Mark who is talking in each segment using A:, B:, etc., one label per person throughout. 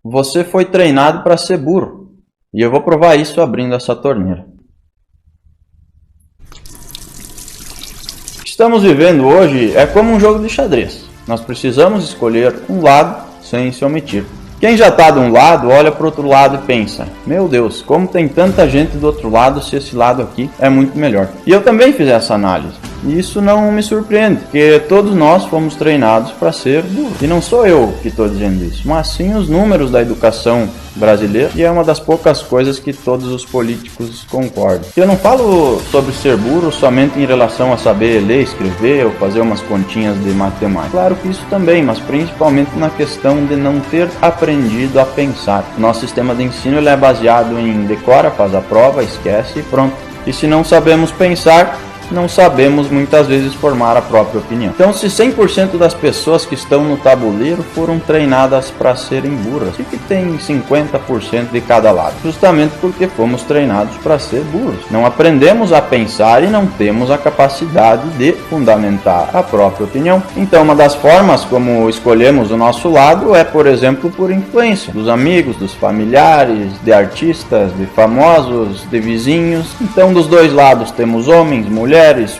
A: Você foi treinado para ser burro. E eu vou provar isso abrindo essa torneira. O que estamos vivendo hoje é como um jogo de xadrez. Nós precisamos escolher um lado sem se omitir. Quem já está de um lado, olha para o outro lado e pensa: meu Deus, como tem tanta gente do outro lado se esse lado aqui é muito melhor. E eu também fiz essa análise. E isso não me surpreende, porque todos nós fomos treinados para ser burro. E não sou eu que estou dizendo isso, mas sim os números da educação brasileira, e é uma das poucas coisas que todos os políticos concordam. Eu não falo sobre ser burro somente em relação a saber ler, escrever ou fazer umas continhas de matemática. Claro que isso também, mas principalmente na questão de não ter aprendido a pensar. Nosso sistema de ensino ele é baseado em decora, faz a prova, esquece e pronto. E se não sabemos pensar, não sabemos muitas vezes formar a própria opinião. Então, se 100% das pessoas que estão no tabuleiro foram treinadas para serem burras, o que tem 50% de cada lado? Justamente porque fomos treinados para ser burros. Não aprendemos a pensar e não temos a capacidade de fundamentar a própria opinião. Então, uma das formas como escolhemos o nosso lado é, por exemplo, por influência dos amigos, dos familiares, de artistas, de famosos, de vizinhos. Então, dos dois lados temos homens, mulheres,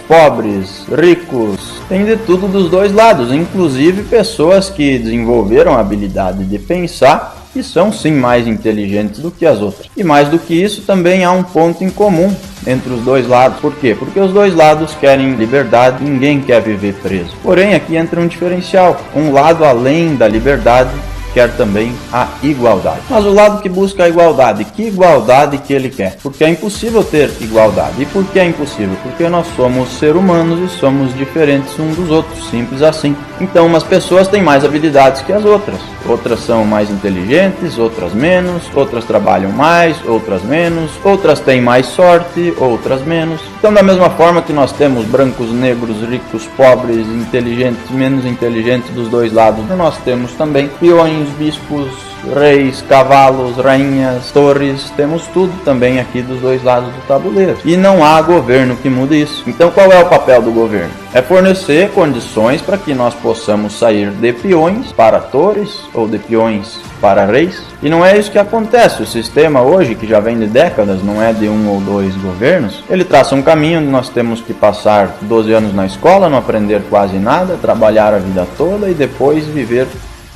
A: pobres, ricos, tem de tudo dos dois lados, inclusive pessoas que desenvolveram a habilidade de pensar e são sim mais inteligentes do que as outras. E mais do que isso, também há um ponto em comum entre os dois lados. Por quê? Porque os dois lados querem liberdade, ninguém quer viver preso. Porém, aqui entra um diferencial. Um lado, além da liberdade, quer também a igualdade. Mas o lado que busca a igualdade, que igualdade que ele quer? Porque é impossível ter igualdade. E por que é impossível? Porque nós somos seres humanos e somos diferentes uns dos outros, simples assim. Então, umas pessoas têm mais habilidades que as outras. Outras são mais inteligentes, outras menos, outras trabalham mais, outras menos, outras têm mais sorte, outras menos. Então, da mesma forma que nós temos brancos, negros, ricos, pobres, inteligentes, menos inteligentes dos dois lados, nós temos também peões, bispos, reis, cavalos, rainhas, torres, temos tudo também aqui dos dois lados do tabuleiro. E não há governo que mude isso. Então qual é o papel do governo? É fornecer condições para que nós possamos sair de peões para torres ou de peões para reis. E não é isso que acontece. O sistema hoje, que já vem de décadas, não é de um ou dois governos, ele traça um caminho onde nós temos que passar 12 anos na escola, não aprender quase nada, trabalhar a vida toda e depois viver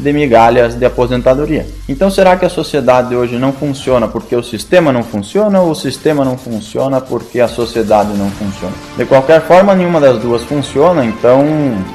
A: de migalhas de aposentadoria. Então, será que a sociedade hoje não funciona porque o sistema não funciona, ou o sistema não funciona porque a sociedade não funciona? De qualquer forma, nenhuma das duas funciona, então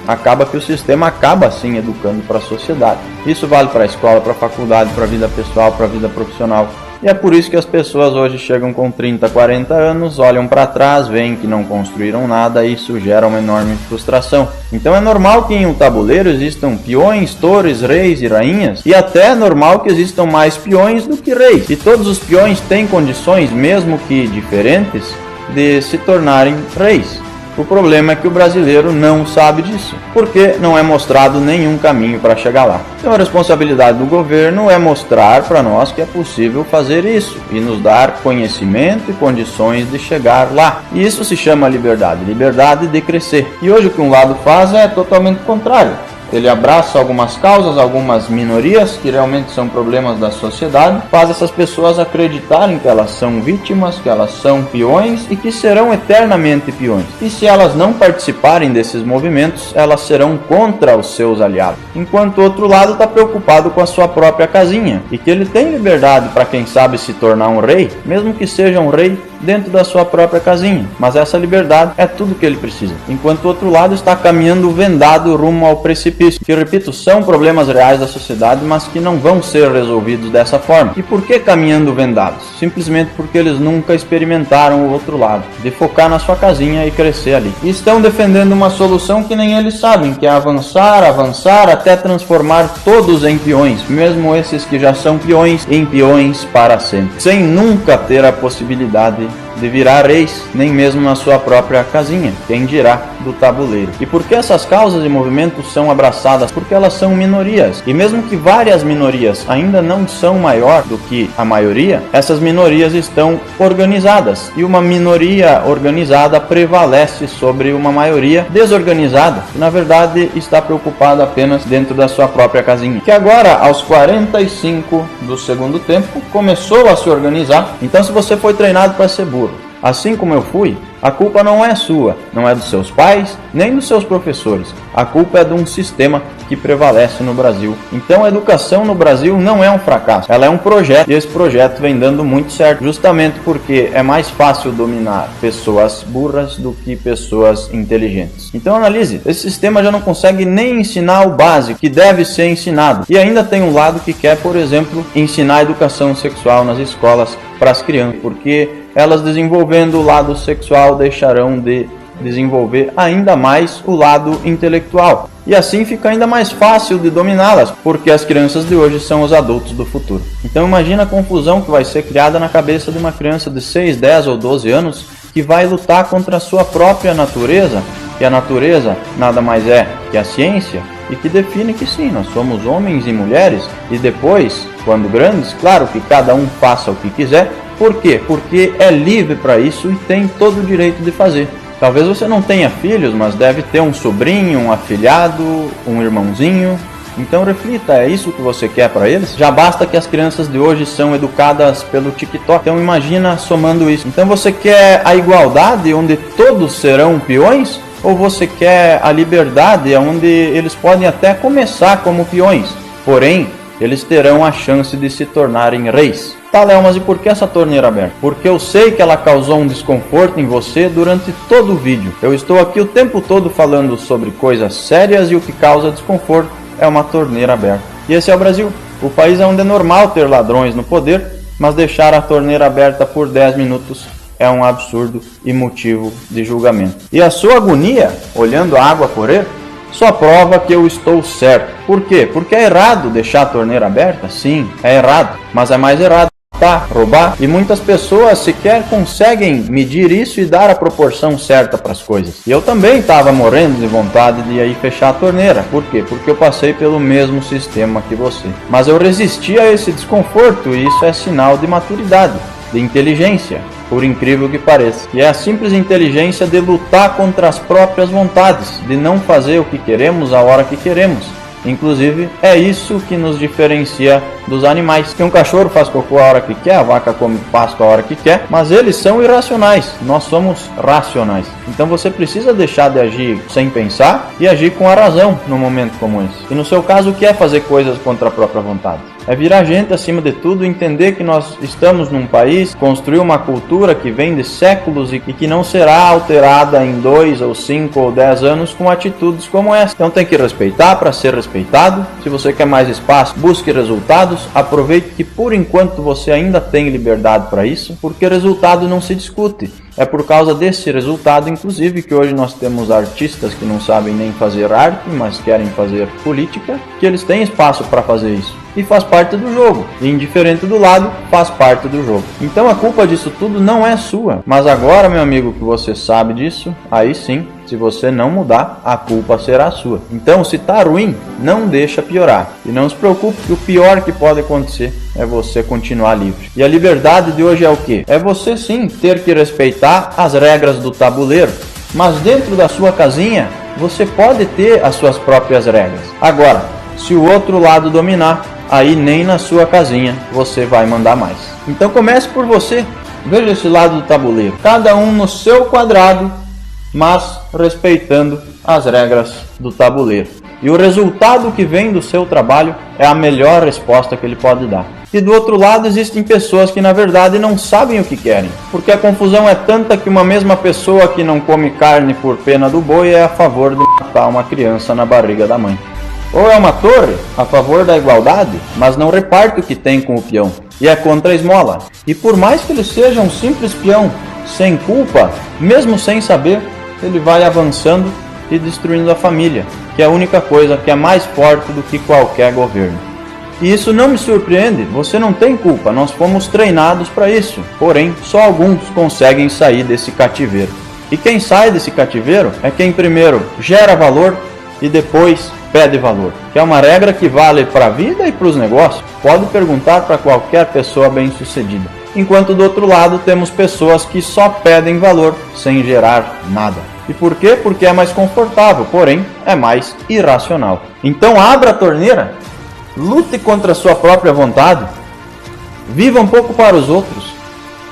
A: acaba que o sistema acaba sim educando para a sociedade. Isso vale para a escola, para a faculdade, para a vida pessoal, para a vida profissional. E é por isso que as pessoas hoje chegam com 30, 40 anos, olham para trás, veem que não construíram nada e isso gera uma enorme frustração. Então é normal que em um tabuleiro existam peões, torres, reis e rainhas, e até é normal que existam mais peões do que reis. E todos os peões têm condições, mesmo que diferentes, de se tornarem reis. O problema é que o brasileiro não sabe disso, porque não é mostrado nenhum caminho para chegar lá. Então a responsabilidade do governo é mostrar para nós que é possível fazer isso e nos dar conhecimento e condições de chegar lá. E isso se chama liberdade, liberdade de crescer. E hoje o que um lado faz é totalmente contrário. Ele abraça algumas causas, algumas minorias que realmente são problemas da sociedade, faz essas pessoas acreditarem que elas são vítimas, que elas são peões e que serão eternamente peões. E se elas não participarem desses movimentos, elas serão contra os seus aliados. Enquanto o outro lado está preocupado com a sua própria casinha e que ele tem liberdade para quem sabe se tornar um rei, mesmo que seja um rei dentro da sua própria casinha. Mas essa liberdade é tudo que ele precisa. Enquanto o outro lado está caminhando vendado rumo ao precipício. Que, repito, são problemas reais da sociedade, mas que não vão ser resolvidos dessa forma. E por que caminhando vendados? Simplesmente porque eles nunca experimentaram o outro lado, de focar na sua casinha e crescer ali. E estão defendendo uma solução que nem eles sabem, que é avançar, avançar, até transformar todos em peões, mesmo esses que já são peões, em peões para sempre, sem nunca ter a possibilidade de virar reis, nem mesmo na sua própria casinha, quem dirá do tabuleiro. E por que essas causas e movimentos são abraçadas? Porque elas são minorias, e mesmo que várias minorias ainda não são maior do que a maioria, essas minorias estão organizadas, e uma minoria organizada prevalece sobre uma maioria desorganizada, que na verdade está preocupada apenas dentro da sua própria casinha, que agora aos 45 do segundo tempo começou a se organizar. Então, se você foi treinado para ser burro, assim como eu fui, a culpa não é sua, não é dos seus pais, nem dos seus professores. A culpa é de um sistema que prevalece no Brasil. Então a educação no Brasil não é um fracasso, ela é um projeto, e esse projeto vem dando muito certo, justamente porque é mais fácil dominar pessoas burras do que pessoas inteligentes. Então analise, esse sistema já não consegue nem ensinar o básico, que deve ser ensinado. E ainda tem um lado que quer, por exemplo, ensinar a educação sexual nas escolas para as crianças, porque elas desenvolvendo o lado sexual deixarão de desenvolver ainda mais o lado intelectual. E assim fica ainda mais fácil de dominá-las, porque as crianças de hoje são os adultos do futuro. Então imagina a confusão que vai ser criada na cabeça de uma criança de 6, 10 ou 12 anos que vai lutar contra a sua própria natureza, que a natureza nada mais é que a ciência, e que define que sim, nós somos homens e mulheres, e depois, quando grandes, claro que cada um faça o que quiser. Por quê? Porque é livre para isso e tem todo o direito de fazer. Talvez você não tenha filhos, mas deve ter um sobrinho, um afilhado, um irmãozinho. Então reflita, é isso que você quer para eles? Já basta que as crianças de hoje são educadas pelo TikTok. Então imagina somando isso. Então você quer a igualdade onde todos serão peões? Ou você quer a liberdade onde eles podem até começar como peões? Porém, eles terão a chance de se tornarem reis. Tá, Léo, mas e por que essa torneira aberta? Porque eu sei que ela causou um desconforto em você durante todo o vídeo. Eu estou aqui o tempo todo falando sobre coisas sérias e o que causa desconforto é uma torneira aberta. E esse é o Brasil, o país onde é normal ter ladrões no poder, mas deixar a torneira aberta por 10 minutos é um absurdo e motivo de julgamento. E a sua agonia, olhando a água correr, só prova que eu estou certo. Por quê? Porque é errado deixar a torneira aberta? Sim, é errado. Mas é mais errado roubar. E muitas pessoas sequer conseguem medir isso e dar a proporção certa para as coisas. E eu também estava morrendo de vontade de ir fechar a torneira. Por quê? Porque eu passei pelo mesmo sistema que você. Mas eu resisti a esse desconforto e isso é sinal de maturidade, de inteligência, por incrível que pareça. E é a simples inteligência de lutar contra as próprias vontades, de não fazer o que queremos a hora que queremos. Inclusive, é isso que nos diferencia dos animais. Que um cachorro faz cocô a hora que quer, a vaca come pasto a hora que quer, mas eles são irracionais, nós somos racionais. Então você precisa deixar de agir sem pensar e agir com a razão num momento como esse. E no seu caso, o que é fazer coisas contra a própria vontade? É virar gente acima de tudo, entender que nós estamos num país, construir uma cultura que vem de séculos e que não será alterada em 2 ou 5 ou 10 anos com atitudes como essa. Então tem que respeitar para ser respeitado. Se você quer mais espaço, busque resultados. Aproveite que por enquanto você ainda tem liberdade para isso, porque resultado não se discute. É por causa desse resultado, inclusive, que hoje nós temos artistas que não sabem nem fazer arte, mas querem fazer política, que eles têm espaço para fazer isso. E faz parte do jogo. E indiferente do lado, faz parte do jogo. Então a culpa disso tudo não é sua. Mas agora, meu amigo, que você sabe disso, aí sim, se você não mudar, a culpa será sua. Então, se tá ruim, não deixa piorar. E não se preocupe, que o pior que pode acontecer é você continuar livre. E a liberdade de hoje é o quê? É você sim ter que respeitar as regras do tabuleiro. Mas dentro da sua casinha, você pode ter as suas próprias regras. Agora, se o outro lado dominar, aí nem na sua casinha você vai mandar mais. Então comece por você. Veja esse lado do tabuleiro. Cada um no seu quadrado, mas respeitando as regras do tabuleiro. E o resultado que vem do seu trabalho é a melhor resposta que ele pode dar. E do outro lado existem pessoas que na verdade não sabem o que querem, porque a confusão é tanta que uma mesma pessoa que não come carne por pena do boi é a favor de matar uma criança na barriga da mãe. Ou é uma torre a favor da igualdade, mas não reparte o que tem com o peão, e é contra a esmola. E por mais que ele seja um simples peão, sem culpa, mesmo sem saber, ele vai avançando e destruindo a família, que é a única coisa que é mais forte do que qualquer governo. E isso não me surpreende, você não tem culpa, nós fomos treinados para isso. Porém, só alguns conseguem sair desse cativeiro. E quem sai desse cativeiro é quem primeiro gera valor e depois pede valor. Que é uma regra que vale para a vida e para os negócios. Pode perguntar para qualquer pessoa bem-sucedida. Enquanto do outro lado temos pessoas que só pedem valor sem gerar nada. E por quê? Porque é mais confortável, porém é mais irracional. Então abra a torneira, lute contra a sua própria vontade, viva um pouco para os outros,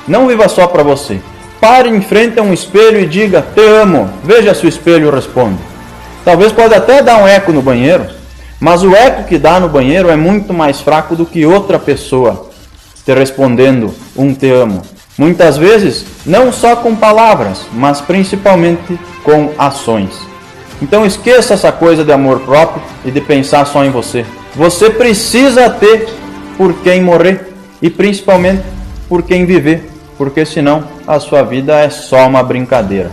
A: não viva só para você. Pare em frente a um espelho e diga, te amo, veja se o espelho responde. Talvez pode até dar um eco no banheiro, mas o eco que dá no banheiro é muito mais fraco do que outra pessoa te respondendo um te amo. Muitas vezes, não só com palavras, mas principalmente com ações. Então esqueça essa coisa de amor próprio e de pensar só em você. Você precisa ter por quem morrer e principalmente por quem viver, porque senão a sua vida é só uma brincadeira.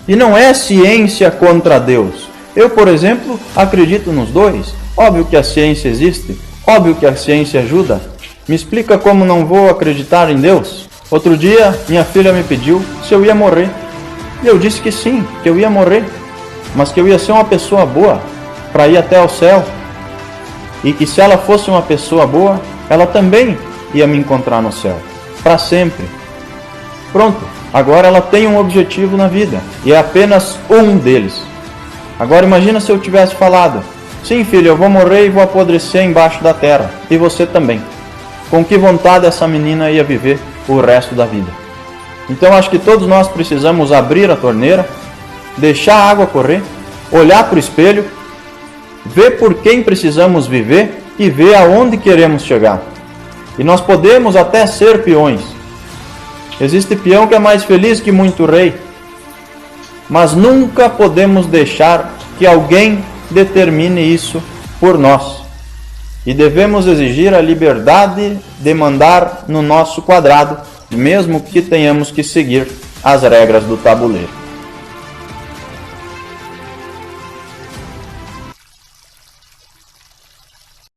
A: E não é ciência contra Deus. Eu, por exemplo, acredito nos dois. Óbvio que a ciência existe, óbvio que a ciência ajuda. Me explica como não vou acreditar em Deus? Outro dia, minha filha me pediu se eu ia morrer. E eu disse que sim, que eu ia morrer, mas que eu ia ser uma pessoa boa para ir até o céu. E que se ela fosse uma pessoa boa, ela também ia me encontrar no céu, para sempre. Pronto, agora ela tem um objetivo na vida, e é apenas um deles. Agora imagina se eu tivesse falado, sim filho, eu vou morrer e vou apodrecer embaixo da terra, e você também. Com que vontade essa menina ia viver o resto da vida? Então acho que todos nós precisamos abrir a torneira, deixar a água correr, olhar para o espelho, ver por quem precisamos viver e ver aonde queremos chegar. E nós podemos até ser peões. Existe peão que é mais feliz que muito rei, mas nunca podemos deixar que alguém determine isso por nós. E devemos exigir a liberdade de mandar no nosso quadrado, mesmo que tenhamos que seguir as regras do tabuleiro.